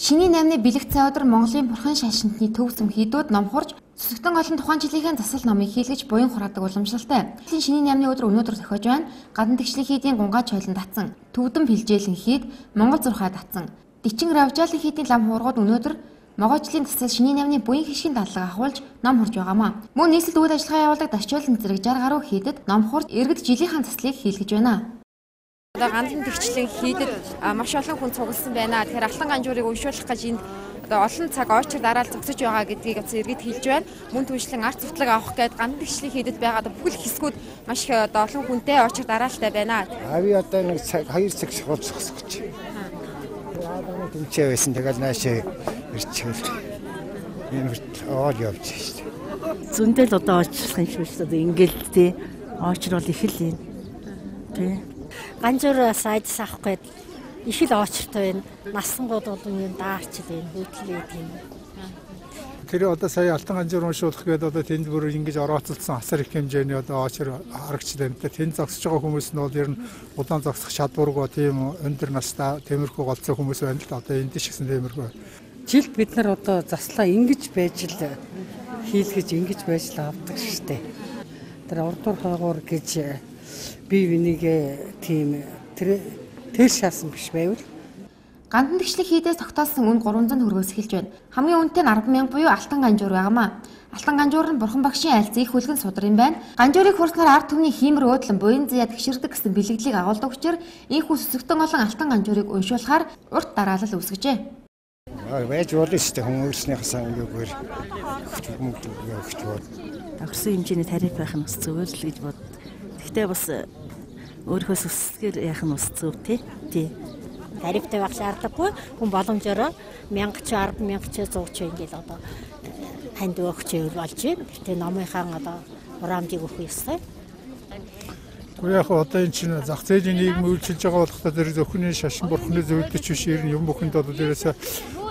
Шинийн 8-ны бэлэг цай өдөр Монголын бурхан шашинтны төв сүмхийдүүд ном хурж Сүсгтэн олон тухайн жилийн засал номыг хийлгэж буян хураадаг уламжлалтай. Шинийн 8-ны өдөр өнөөдөр тохиож байна. Гадна тэгшлийн хийдийн гунгаа чойлон татсан, төвдөн бэлжээлэн хийд, Монгол зурхаа татсан. Дичин равжаалын хийдийн лам хуургууд өнөөдөр Могойчлын засал шинийн 8-ны буян хишгийн дадлага ахуулж ном хурж байгаамаа. Мөн нийслэл үйл ажиллагаа явуулдаг дашчойлон зэрэг 60 гаруй хийдэд ном хурж иргэд жилийнхэн заслыг хийлгэж байна. Одоо гандан тэгчлэн хийдэд маш олон хүн цугласан байна. Тэгэхээр алтан ганжуурыг уншуулах гэж энд одоо олон цаг очир дараал зогсож байгаа гэдгийг иргэд хэлж байна. Мөн түншлэн арт цуглаг авах гээд гандан тэгчлэн хийдэд байгаа бүхэл хэсгүүд маш их одоо олон хүнтэй очир дараалтай байна. Ави одоо нэг цаг 2 цаг шууд зогсож. Тэмцээ байсан. Тэгэл наашаа ирчихвэл энэ оол явж шүү дээ. Зөндөл одоо очлох юм шиг шүү дээ. Ингээл тий очрол их л юм. Тий. Ганжуур сайдс авах гээд их л очртой байна. Насангууд бол юм даарч л байна. Хөдлөө тийм. Тэр одоо сая алтан ганжуур уншуулах гээд одоо тэнд бүр ингэж орооцолсон асар их хэмжээний одоо очор харагч байна. Тэнд зогсож байгаа хүмүүс нь бол ер нь удаан зогсох чадваргүй тийм өндөр настай темирхүү голцоо хүмүүс байна л да. Одоо энд шигсэн темирхүү. Жилд бид нар одоо заслаа ингэж байж л хийлгэж ингэж байж л авдаг штэ. Тэр урдуур хаагуур гэж бие бинийгээ тийм тэр шаасан биш байвал гандан тэгшлэг хийдээс тогтоосон үн 300 төгрөгөөс эхэлж байна. Хамгийн үнэтэй нь 10,000 буюу алтан ганжуур байгаамаа. Алтан ганжуур нь бурхан багшийн айлц их хүлгэн судар юм байна. Ганжуурыг хурснаар ард түмний хиймэр өөдлөн буян заяа тэгшэрдэг гэсэн бэлгэдлийг агуулдаг учраас энэхүү Сүсгтэн олон алтан ганжуурыг уншуулахаар урт дараалал үүсгэжээ. Байж болно шүү дээ. Хүмүүснийхээс юугээр мөнгө өгч бод. Агрсан хэмжээний тариф байх нь бас зөвөр л гэж бод. Гэхдээ бас өөрийнхөө сүсгээр яах нь бас зөв тий. Тарифтай байх шаардлагагүй. Хүн боломжоор 1000 ч 10,000 ч 100 ч ингээл одоо ханд өгч болж байна. Гэтэ номынхаа одоо хураамжийг өгөх ёстой. Гэхдээ яг одоо энэ чинь зах зээлийн нийгэм үйлчилж байгаа болохоо тэр зөвхөн шашин бурхны зөвлөдөж биш юм бүхэнд одоо дээрээс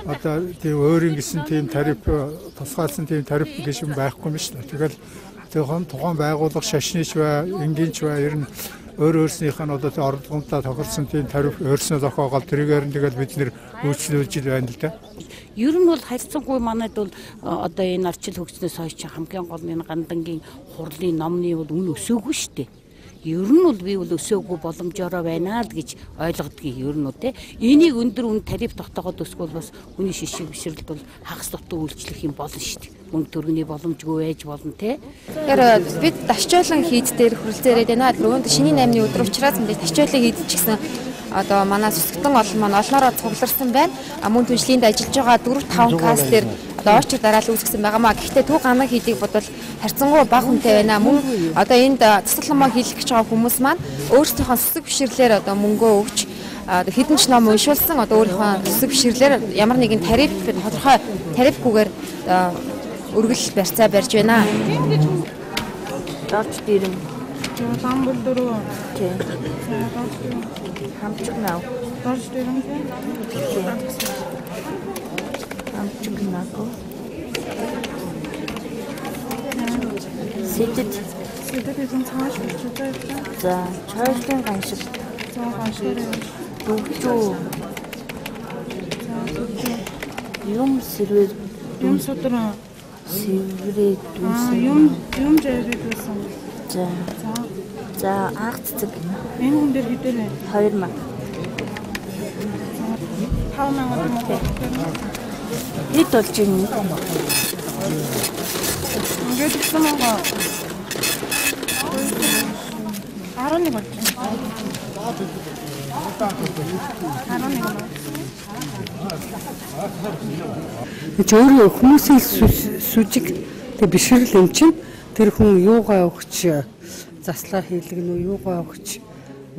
одоо тийм өөрийн гэсэн тийм тариф тусгаалсан тийм тариф гэж юм байхгүй юм шүү дээ. Тэгэл тухайн байгууллага шашныч бай, энгийнч бай ер нь өөрснийх нь одоо орлогомтоо тохирсон тийм тариф өөрснөө зохиогоол тэрээр нь тэгэл бид нэр үйлчлүүлж байна л да. Ер нь бол харьцангуй манайд бол одоо энэ арчил хөгжснөөс хойш хамгийн гол нь гандангийн хурлын номны бол үн өсөөгүй шүү дээ. Ер нь бол би бол өсөөгүй боломжоор байна л гэж ойлгодгийг ер нь үү. Энийг өндөр үн тариф тогтоогоод өсгөл бас хүний шишиг бишрэлд бол хагас дутуу үйлчлэх юм болно шүү дээ. Мөнгө төгрөгийн боломжгүй байж болно те. Тэгэхээр бид дашчойлон хийд дээр хүрэлцээрээд байна. Өрөөнд шинийн 8-ны өдөр учраас мэдээж дашчойлон хийд ч гэсэн одоо манай Сүсгтэн олон маань олноороо цугларсан байна. Мөн түншлийнд ажиллаж байгаа 4-5 каст дээр одоо очир дараалал үүсгэсэн байгаамаа. Гэхдээ төв ганан хийдийг бодвол харьцангуй бага хүнтэй байна. Мөн одоо энд засал номоо хийлгэх гэж байгаа хүмүүс маань өөрсдийнхөө сүсэг бишрлэр одоо мөнгөө өгч хэдэн ч ном уншуулсан одоо өөрийнхөө сүсэг бишрлэр ямар нэгэн тариф тодорхой тарифгүйгээр өргөл барьцаа барьж байна. Дорч дэрэм. Самбал дөрөв. Тийм. Хамчиг нав. Дорч дэрэм. Хамчиг нав. Сэтэд эзэн цааш бичдэг. За, чойлын ганшил. За ганшил. Дөгчөө. Юм сэрвэр Юм содроо. Сэврээ дүүсэн. Юм жирээд дүүсэн. За анх цэцэг. Энэ хүн дээр хэдэр вэ? 2000. 5000 Хэд болж байна? ингээд гэсэн мөнгө 11 болж байна. 11. Өөрөө хүмүүсийн сүжиг тэг бишрэл юм чинь тэр хүн юугаа өгч заслаа хийлгэнэ үү юугаа өгч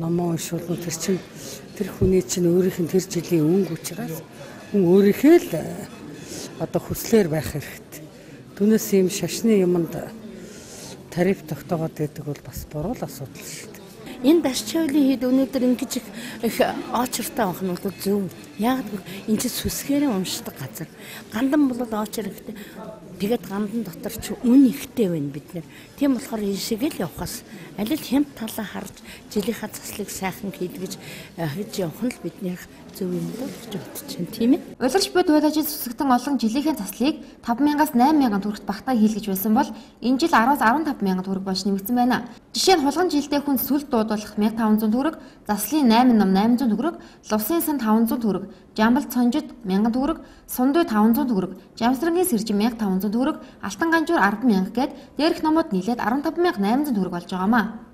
номоо уншуулна тэр чинь тэр хүний чинь өөрийнх нь тэр жилийн өнгө учраас хүн өөрийнхөө л одоо хүслээр байх хэрэгтэй. Түүнээс юм шашны юмд тариф тогтоогоод байдаг бол бас буруу л асуудал шүү дээ. Энэ дашчойлын хийд өнөөдөр ингэж их очиртай авах нь бол зөв. Яг энэ чинь сүсгээрээ уншдаг газар. Гандан бол очир ихтэй Тэгээд гандан дотор ч үн ихтэй байна бид нэр. Тийм болохоор энэ шиг л явахаас аль л хямд талаа харж жилийнхаа заслыг сайхан хийлгэж хийж явах нь л биднийх зөв юм даа гэж бодож байна, тийм ээ. Улирч буй дуйл ажил сүсгтэн олон жилийнхээ заслыг 5,000-аас 8,000 төгрөгт багтаа хийлгэж байсан бол энэ жил 10-аас 15,000 төгрөг болж нэмэгдсэн байна. Жишээ нь хулган жилдээ хүн сүлд дуудуулах 1,500 төгрөг, заслын 8 ном 800 төгрөг, лувсын сан 500 төгрөг, жамбал цонжид 1000 төгрөг, сундуй 500 төгрөг, жамсрангийн сэржин 1500 төгрөг, алтан ганжуур 10,000 гээд дээрх номууд нийлээд 15,800 төгрөг болж байгаамаа.